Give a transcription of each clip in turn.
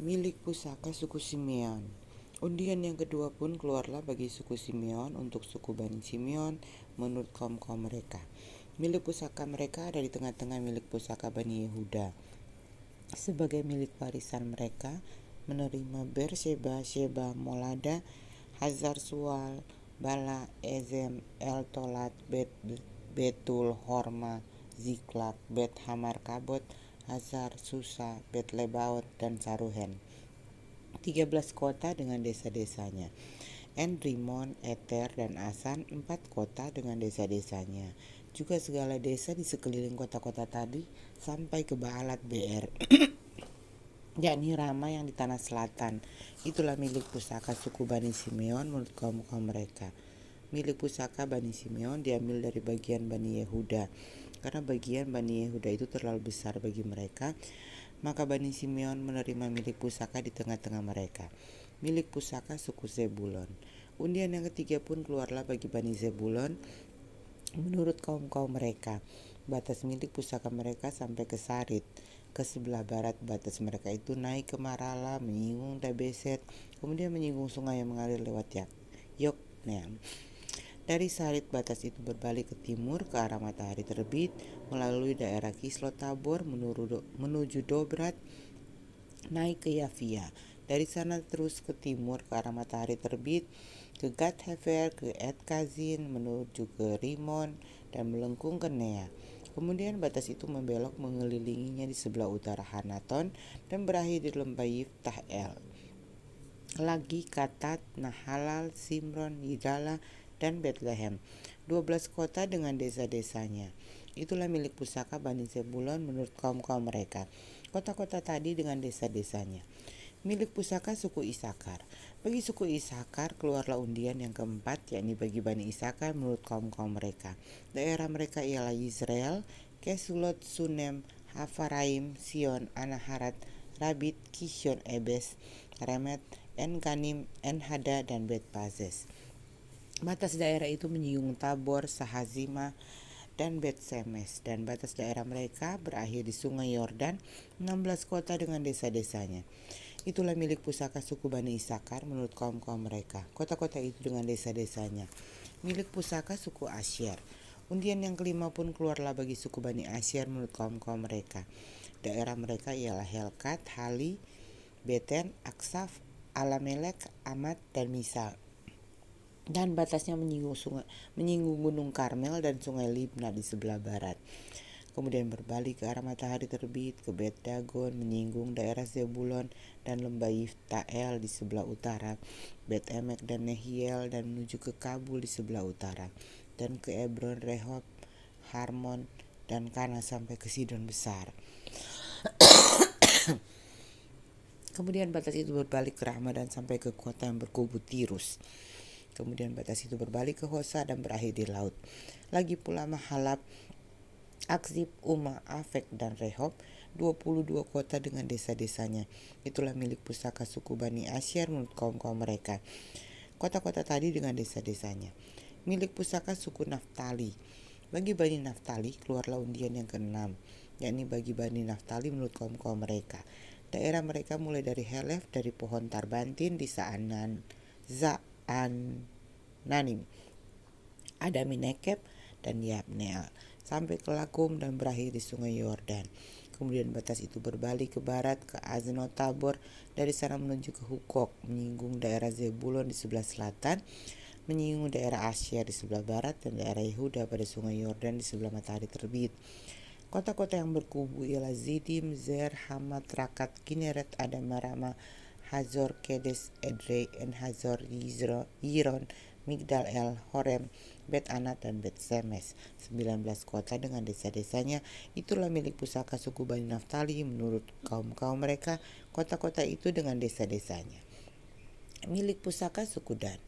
Milik pusaka suku Simeon. Undian yang kedua pun keluarlah bagi suku Simeon untuk suku Bani Simeon menurut kaum-kaum mereka. Milik pusaka mereka ada di tengah-tengah milik pusaka Bani Yehuda. Sebagai milik warisan mereka menerima Beersheba, Sheba, Molada, Hazar Sual, Bala, Ezem, El-Tolat, Betul, Horma, Ziklag, Bet Hamar Kabot, Hazar, Susa, Bet Lebaot, dan Saruhen. 13 kota dengan desa-desanya. En-Rimon, Eter, dan Asan 4 kota dengan desa-desanya. Juga segala desa di sekeliling kota-kota tadi sampai ke Baalat Beer yakni Rama yang di tanah selatan. Itulah milik pusaka suku Bani Simeon menurut kaum-kaum mereka. Milik pusaka Bani Simeon diambil dari bagian Bani Yehuda. Karena bagian Bani Yehuda itu terlalu besar bagi mereka, maka Bani Simeon menerima milik pusaka di tengah-tengah mereka. Milik pusaka suku Zebulon. Undian yang ketiga pun keluarlah bagi Bani Zebulon menurut kaum-kaum mereka. Batas milik pusaka mereka sampai ke Sarit. Ke sebelah barat batas mereka itu naik ke Marala, menyinggung Dabeset, kemudian menyinggung sungai yang mengalir lewat Yokneam. Dari Sarit batas itu berbalik ke timur ke arah matahari terbit, melalui daerah Kislot Tabor menuju Dobrat, naik ke Yafia. Dari sana terus ke timur ke arah matahari terbit, ke Gad Hefer, ke Et Kazin, menuju ke Rimon, dan melengkung ke Nea. Kemudian batas itu membelok mengelilinginya di sebelah utara Hanaton dan berakhir di lembah Yiftah El. Lagi Katat, Nahalal, Simron, Yidala, dan Bethlehem. 12 kota dengan desa-desanya. Itulah milik pusaka Bani Zebulon menurut kaum-kaum mereka. Kota-kota tadi dengan desa-desanya. Milik pusaka suku Isakar. Bagi suku Isakar keluarlah undian yang keempat, yakni bagi Bani Isakar menurut kaum-kaum mereka. Daerah mereka ialah Yisrael, Kesulot, Sunem, Hafaraim, Sion, Anaharat, Rabit, Kishon, Ebes, Remet, En-Ganim, En-Hada, dan Bet-Pazes. Batas daerah itu menyinggung Tabor, Sahazima, dan Bet-Semes, dan batas daerah mereka berakhir di sungai Yordan, 16 kota dengan desa-desanya. Itulah milik pusaka suku Bani Isakar menurut kaum-kaum mereka. Kota-kota itu dengan desa-desanya. Milik pusaka suku Asyer. Undian yang kelima pun keluarlah bagi suku Bani Asyer menurut kaum-kaum mereka. Daerah mereka ialah Helkat, Hali, Beten, Aksaf, Alamelek, Amat, dan Misal. Dan batasnya menyinggung gunung Karmel dan sungai Libna di sebelah barat. Kemudian berbalik ke arah matahari terbit ke Bet Dagon, menyinggung daerah Zebulon dan lembah Yiftael di sebelah utara, Bet Emek dan Nehiel, dan menuju ke Kabul di sebelah utara, dan ke Ebron, Rehob, Harmon, dan Kana sampai ke Sidon besar. Kemudian batas itu berbalik ke Rama dan sampai ke kota yang berkubu Tirus. Kemudian batas itu berbalik ke Hosa dan berakhir di laut. Lagi pula Mahalab, Aksib, Uma, Afek, dan Rehob, 22 kota dengan desa-desanya. Itulah milik pusaka suku Bani Asyer menurut kaum-kaum mereka. Kota-kota tadi dengan desa-desanya. Milik pusaka suku Naftali. Bagi Bani Naftali keluarlah undian yang ke-6, yakni bagi Bani Naftali menurut kaum-kaum mereka. Daerah mereka mulai dari Helef, dari pohon Tarbantin di Za'ananim, Adaminekeb, dan Yabneel, sampai ke Lakum dan berakhir di sungai Yordan. Kemudian batas itu berbalik ke barat ke Aznot Tabor, dari sana menuju ke Hukok, menyinggung daerah Zebulon di sebelah selatan, menyinggung daerah Asyer di sebelah barat, dan daerah Yehuda pada sungai Yordan di sebelah matahari terbit. Kota-kota yang berkubu ialah Zidim, Zer, Hamat, Rakat, Kineret, Adamarama, Hazor, Kedes, Edrei, En-Hazor, Yiron, Migdal El, Horem, Bet Anat, dan Bet Semes. 19 kota dengan desa-desanya. Itulah milik pusaka suku Bani Naftali menurut kaum-kaum mereka. Kota-kota itu dengan desa-desanya. Milik pusaka suku Dan.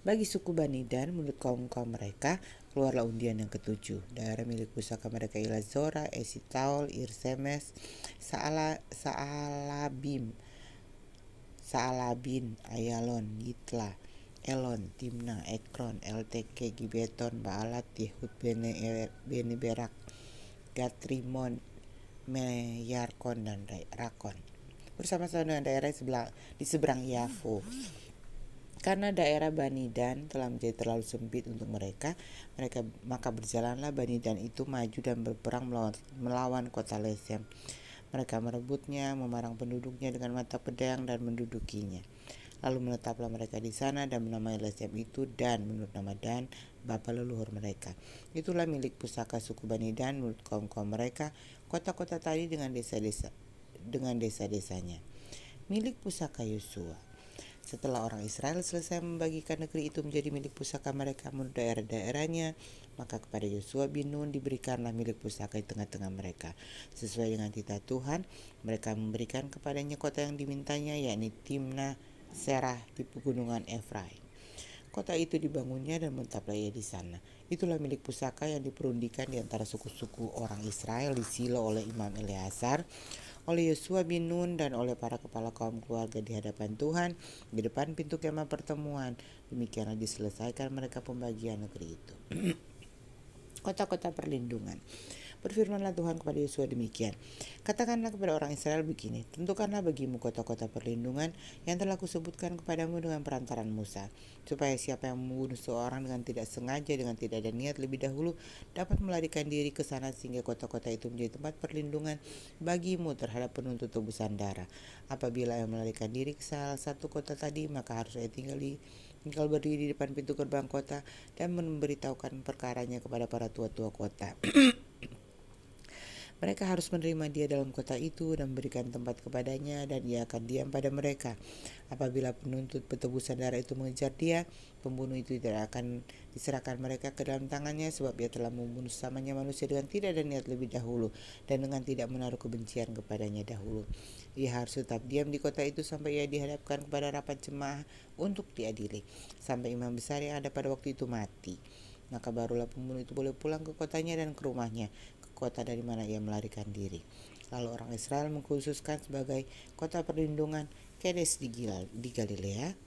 Bagi suku Bani Dan menurut kaum-kaum mereka keluarlah undian yang ke-7. Daerah milik pusaka mereka ialah Zora, Esitaol, Irsemes, Saalabin, Ayalon, Yitla, Elon, Timna, Ekron, Elteke, Gibeton, Baalat, Yehud, Bene Berak, Gatrimon, Meyarkon dan Rakon bersama-sama dengan daerah di seberang Yafo. Karena daerah Bani Dan telah menjadi terlalu sempit untuk mereka, maka berjalanlah Bani Dan itu maju dan berperang melawan kota Lesem. Mereka merebutnya, memarang penduduknya dengan mata pedang dan mendudukinya. Lalu menetaplah mereka di sana dan menamai Lesem itu Dan menurut nama Dan, bapa leluhur mereka. Itulah milik pusaka suku Bani Dan menurut kaum-kaum mereka, kota-kota tadi dengan desa-desanya. Milik pusaka Yosua. Setelah orang Israel selesai membagikan negeri itu menjadi milik pusaka mereka menurut daerah-daerahnya, maka kepada Yosua bin Nun diberikanlah milik pusaka di tengah-tengah mereka. Sesuai dengan titah Tuhan, mereka memberikan kepadanya kota yang dimintanya, yakni Timnah Serah di pegunungan Efraim. Kota itu dibangunnya dan menetaplah ia di sana. Itulah milik pusaka yang diperundikan di antara suku-suku orang Israel di Silo oleh Imam Eleazar, oleh Yosua bin Nun dan oleh para kepala kaum keluarga di hadapan Tuhan di depan pintu kemah pertemuan. Demikianlah diselesaikan mereka pembagian negeri itu. Kota-kota perlindungan. Berfirmanlah Tuhan kepada Yosua demikian. Katakanlah kepada orang Israel begini, tentukanlah bagimu kota-kota perlindungan yang telah kusebutkan kepadamu dengan perantaran Musa, supaya siapa yang membunuh seorang dengan tidak sengaja, dengan tidak ada niat lebih dahulu, dapat melarikan diri ke sana sehingga kota-kota itu menjadi tempat perlindungan bagimu terhadap penuntut tebusan darah. Apabila yang melarikan diri ke salah satu kota tadi, maka harus ia tinggal berdiri di depan pintu gerbang kota dan memberitahukan perkaranya kepada para tua-tua kota. Mereka harus menerima dia dalam kota itu dan memberikan tempat kepadanya, dan ia akan diam pada mereka. Apabila penuntut petebusan darah itu mengejar dia, pembunuh itu tidak akan diserahkan mereka ke dalam tangannya, sebab ia telah membunuh sesamanya manusia dengan tidak ada niat lebih dahulu dan dengan tidak menaruh kebencian kepadanya dahulu. Ia harus tetap diam di kota itu sampai ia dihadapkan kepada rapat jemaah untuk diadili, sampai imam besar yang ada pada waktu itu mati. Maka barulah pembunuh itu boleh pulang ke kotanya dan ke rumahnya, ke kota dari mana ia melarikan diri. Lalu orang Israel mengkhususkan sebagai kota perlindungan Kedes di Galilea,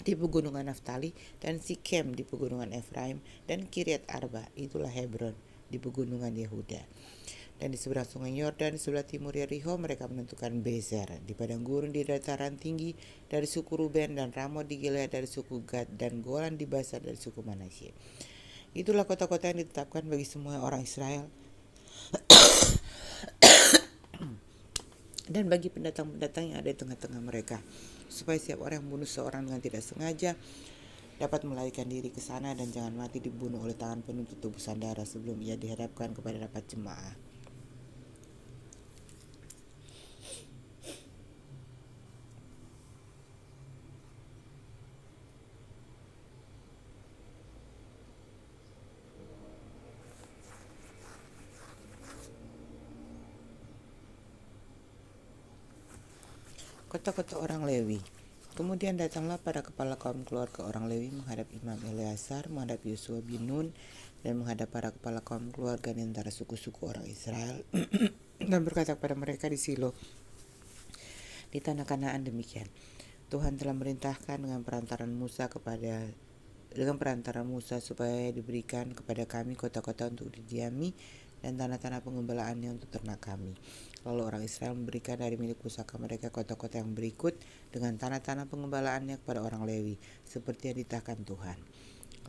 di pegunungan Naftali, dan Sikem di pegunungan Efraim, dan Kiryat Arba, itulah Hebron, di pegunungan Yehuda. Dan di seberang sungai Yordan, di sebelah timur Yeriko, mereka menentukan Bezer di padang gurun di dataran tinggi dari suku Ruben, dan Ramot di Gilead dari suku Gad, dan Golan di Basan dari suku Manasye. Itulah kota-kota yang ditetapkan bagi semua orang Israel dan bagi pendatang-pendatang yang ada di tengah-tengah mereka, supaya setiap orang yang membunuh seorang dengan tidak sengaja dapat melarikan diri ke sana dan jangan mati dibunuh oleh tangan penuntut tebusan darah sebelum ia dihadapkan kepada rapat jemaah. Kota-kota orang Lewi. Kemudian datanglah para kepala kaum keluarga orang Lewi menghadap Imam Eleazar, menghadap Yosua bin Nun, dan menghadap para kepala kaum keluarga di antara suku-suku orang Israel dan berkata kepada mereka di Silo di tanah Kanaan demikian. Tuhan telah merintahkan dengan perantara Musa supaya diberikan kepada kami kota-kota untuk didiami dan tanah-tanah pengembalaannya untuk ternak kami. Lalu orang Israel memberikan dari milik pusaka mereka kota-kota yang berikut dengan tanah-tanah pengembalaannya kepada orang Lewi, seperti yang ditahkan Tuhan.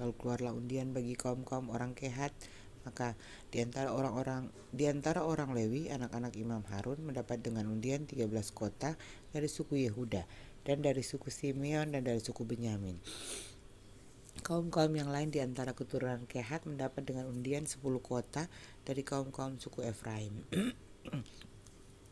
Lalu keluarlah undian bagi kaum-kaum orang Kehat, maka di antara orang Lewi, anak-anak Imam Harun mendapat dengan undian 13 kota dari suku Yehuda, dan dari suku Simeon, dan dari suku Benyamin. Kaum-kaum yang lain di antara keturunan Kehat mendapat dengan undian 10 kota dari kaum-kaum suku Efraim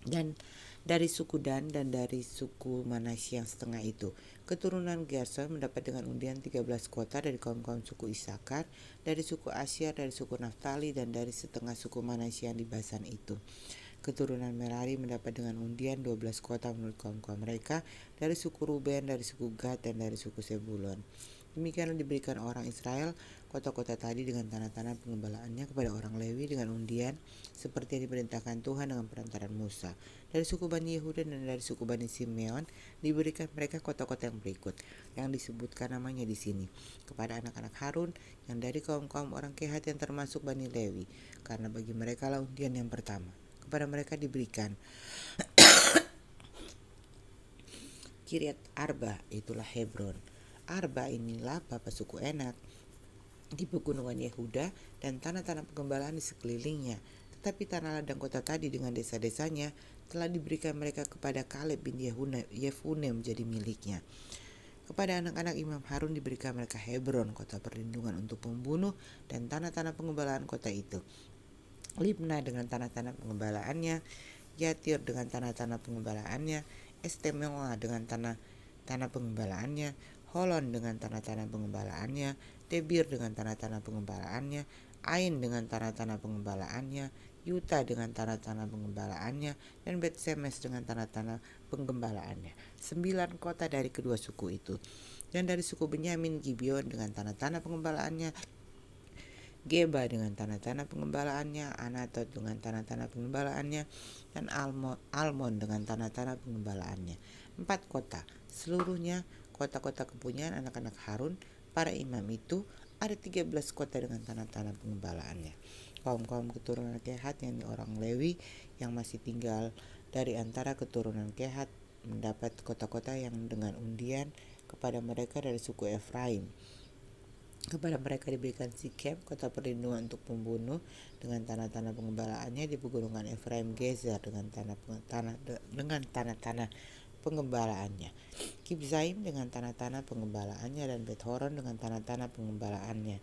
dan dari suku Dan dan dari suku Manasye yang setengah itu. Keturunan Gerson mendapat dengan undian 13 kota dari kaum-kaum suku Isakar, dari suku Asyar, dari suku Naftali, dan dari setengah suku Manasye yang di Basan itu. Keturunan Merari mendapat dengan undian 12 kota menurut kaum-kaum mereka, dari suku Ruben, dari suku Gad, dan dari suku Sebulon. Demikianlah diberikan orang Israel kota-kota tadi dengan tanah-tanah pengembalaannya kepada orang Lewi dengan undian seperti yang diperintahkan Tuhan dengan perantaran Musa. Dari suku Bani Yehuda dan dari suku Bani Simeon diberikan mereka kota-kota yang berikut yang disebutkan namanya di sini kepada anak-anak Harun yang dari kaum-kaum orang Kehat yang termasuk Bani Lewi, karena bagi mereka lah undian yang pertama. Kepada mereka diberikan Kiryat Arba, itulah Hebron. Arba inilah bapa suku Enak di pegunungan Yehuda dan tanah-tanah pengembalaan di sekelilingnya. Tetapi tanah ladang kota tadi dengan desa-desanya telah diberikan mereka kepada Kaleb bin Yefune menjadi miliknya. Kepada anak-anak Imam Harun diberikan mereka Hebron, kota perlindungan untuk pembunuh, dan tanah-tanah pengembalaan kota itu. Libna dengan tanah-tanah pengembalaannya, Yatir dengan tanah-tanah pengembalaannya, Estemoa dengan tanah pengembalaannya, Holon dengan tanah-tanah pengembalaannya, Debir dengan tanah-tanah pengembalaannya, Ain dengan tanah-tanah pengembalaannya, Yuta dengan tanah-tanah pengembalaannya, dan Bet-Semes dengan tanah-tanah penggembalaannya. 9 kota dari kedua suku itu. Dan dari suku Benyamin, Gibeon dengan tanah-tanah pengembalaannya, Geba dengan tanah-tanah pengembalaannya, Anatot dengan tanah-tanah pengembalaannya, dan Almon dengan tanah-tanah pengembalaannya. 4 kota, seluruhnya kota-kota kepunyaan anak-anak Harun, para imam itu. Ada 13 kota dengan tanah-tanah pengembalaannya. Kaum-kaum keturunan Kehat yang orang Lewi yang masih tinggal dari antara keturunan Kehat mendapat kota-kota yang dengan undian kepada mereka dari suku Efraim. Kepada mereka diberikan Sikem, kota perlindungan untuk pembunuh, dengan tanah-tanah pengembalaannya di pegunungan Efraim Gezer dengan tanah-tanah pengembalaannya. Kibzaim dengan tanah-tanah pengembalaannya dan Bet-Horon dengan tanah-tanah pengembalaannya.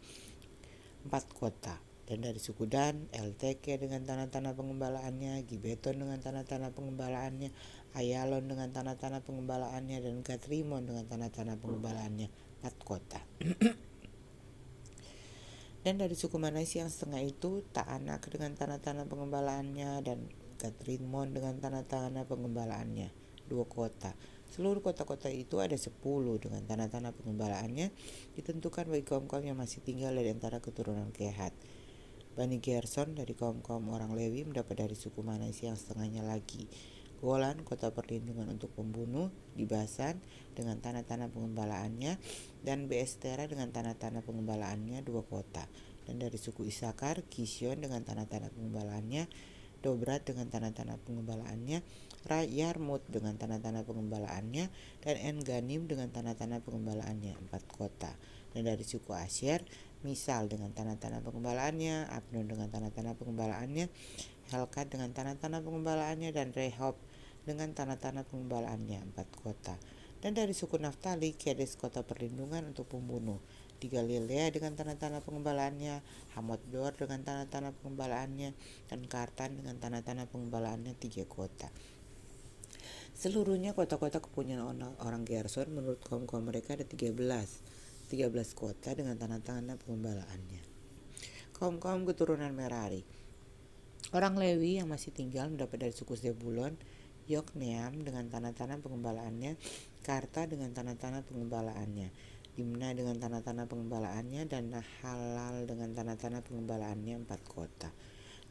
4 kota. Dan dari suku Dan, Elteke dengan tanah-tanah pengembalaannya, Gibeton dengan tanah-tanah pengembalaannya, Ayalon dengan tanah-tanah pengembalaannya, dan Gatrimon dengan tanah-tanah pengembalaannya. 4 kota. Dan dari suku Manasye yang setengah itu, Ta'anak dengan tanah-tanah pengembalaannya, dan Gatrimon dengan tanah-tanah pengembalaannya. 2 kota. Seluruh kota-kota itu ada 10 dengan tanah-tanah pengembalaannya, ditentukan bagi kaum-kaum yang masih tinggal dari antara keturunan Kehat. Bani Gerson dari kaum-kaum orang Lewi mendapat dari suku Manasye yang setengahnya lagi. Golan, kota perlindungan untuk pembunuh, di Basan dengan tanah-tanah pengembalaannya, dan Beestera dengan tanah-tanah pengembalaannya. 2 kota. Dan dari suku Isakar, Kision dengan tanah-tanah pengembalaannya, Dobrat dengan tanah-tanah pengembalaannya, Yarmut dengan tanah-tanah pengembalaannya, dan En-Ganim dengan tanah-tanah pengembalaannya. 4 kota. Dan dari suku Asyer, Misal dengan tanah-tanah pengembalaannya, Abdon dengan tanah-tanah pengembalaannya, Helkat dengan tanah-tanah pengembalaannya, dan Rehob dengan tanah-tanah pengembalaannya. 4 kota. Dan dari suku Naftali, Kedes, kota perlindungan untuk pembunuh, di Galilea dengan tanah-tanah pengembalaannya, Hamotdor dengan tanah-tanah pengembalaannya, dan Kartan dengan tanah-tanah pengembalaannya. 3 kota. Seluruhnya kota-kota kepunyaan orang Gerson menurut kaum-kaum mereka ada 13 kota dengan tanah-tanah pengembalaannya. Kaum-kaum keturunan Merari. Orang Lewi yang masih tinggal mendapat dari suku Zebulon, Yokneam dengan tanah-tanah pengembalaannya, Karta dengan tanah-tanah pengembalaannya, Dimna dengan tanah-tanah pengembalaannya, dan Nahalal dengan tanah-tanah pengembalaannya. 4 kota.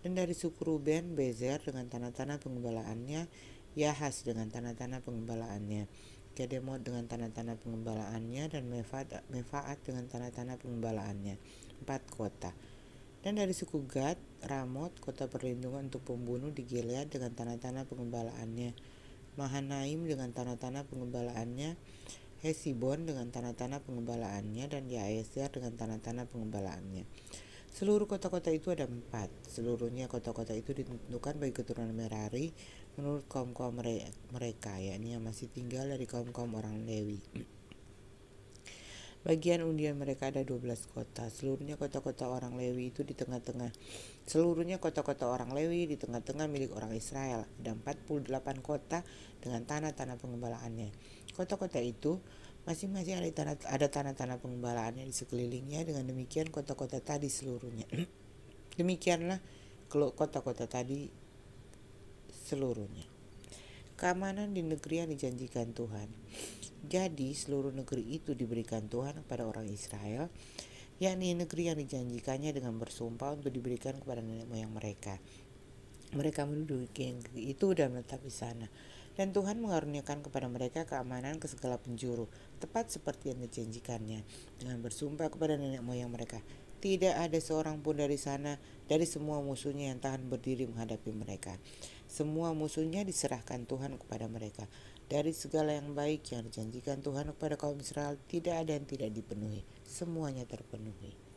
Dan dari suku Ruben, Bezer dengan tanah-tanah pengembalaannya, Yahas dengan tanah-tanah pengembalaannya, Kedemot dengan tanah-tanah pengembalaannya, dan Mefaat dengan tanah-tanah pengembalaannya. 4 kota. Dan dari suku Gad, Ramot, kota perlindungan untuk pembunuh, di Gilead dengan tanah-tanah pengembalaannya, Mahanaim dengan tanah-tanah pengembalaannya, Hesibon dengan tanah-tanah pengembalaannya, dan Yaezer dengan tanah-tanah pengembalaannya. Seluruh kota-kota itu ada 4. Seluruhnya kota-kota itu ditentukan bagi keturunan Merari menurut kaum-kaum mereka, yakni yang masih tinggal dari kaum-kaum orang Lewi. Bagian undian mereka ada 12 kota. Seluruhnya kota-kota orang Lewi itu di tengah-tengah. Seluruhnya kota-kota orang Lewi di tengah-tengah milik orang Israel. Ada 48 kota dengan tanah-tanah pengembalaannya. Kota-kota itu masing-masing ada tanah-tanah pengembalaannya di sekelilingnya. Dengan demikian kota-kota tadi seluruhnya. Demikianlah kota-kota tadi seluruhnya. keamanan di negeri yang dijanjikan Tuhan. Jadi seluruh negeri itu diberikan Tuhan kepada orang Israel, yakni negeri yang dijanjikannya dengan bersumpah untuk diberikan kepada nenek moyang mereka. Mereka menduduki negeri itu dan menetap di sana. Dan Tuhan mengaruniakan kepada mereka keamanan ke segala penjuru, tepat seperti yang dijanjikannya, dengan bersumpah kepada nenek moyang mereka. Tidak ada seorang pun dari sana, dari semua musuhnya yang tahan berdiri menghadapi mereka. Semua musuhnya diserahkan Tuhan kepada mereka. Dari segala yang baik yang dijanjikan Tuhan kepada kaum Israel, tidak ada yang tidak dipenuhi. Semuanya terpenuhi.